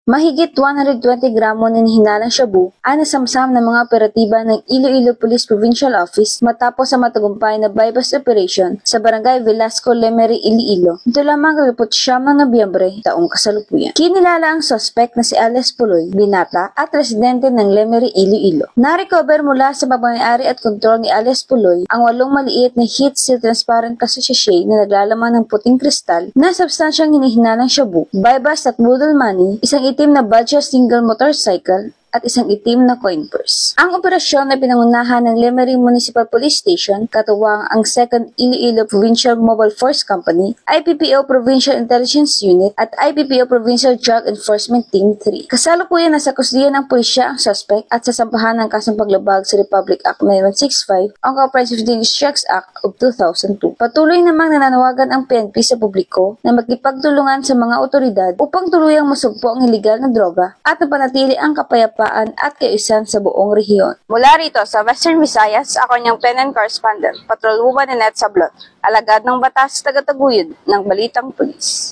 Mahigit 120 gramo ng hinalang shabu ang nasamsam ng mga operatiba ng Iloilo Police Provincial Office matapos ang matagumpay na bypass operation sa Barangay Velasco, Lemery, Iloilo. Ito lamang 29 ng Nobyembre taong kasalukuyan. Kinilala ang suspect na si Alice Puloy, binata at residente ng Lemery, Iloilo. Na-recover mula sa pagmamayari at kontrol ni Alice Puloy ang 8 maliit na heat seal transparent sachet na naglalaman ng puting kristal na substansyang hinihinalang shabu, bypass at budol money, isang itim na Bajaj single motorcycle at isang itim na coin purse. Ang operasyon na pinangunahan ng Lemery Municipal Police Station, katuwang ang 2nd Iloilo Provincial Mobile Force Company, IPPO Provincial Intelligence Unit at IPPO Provincial Drug Enforcement Team 3. Kasalukuyan nasa kusdiyan ng pulisya ang suspect at sasampahan ng kasong paglabag sa Republic Act 9165 o Comprehensive Districts Act of 2002. Patuloy namang nananawagan ang PNP sa publiko na magkipagtulungan sa mga otoridad upang tuluyang masugpo ang iligal na droga at mapanatili ang kapayapaan at kaayusan sa buong rehiyon. Mula rito sa Western Visayas, ako niyang PNN correspondent, Patrol Woman Ninette Sablot, alagad ng batas taga-taguyod ng Balitang Pulis.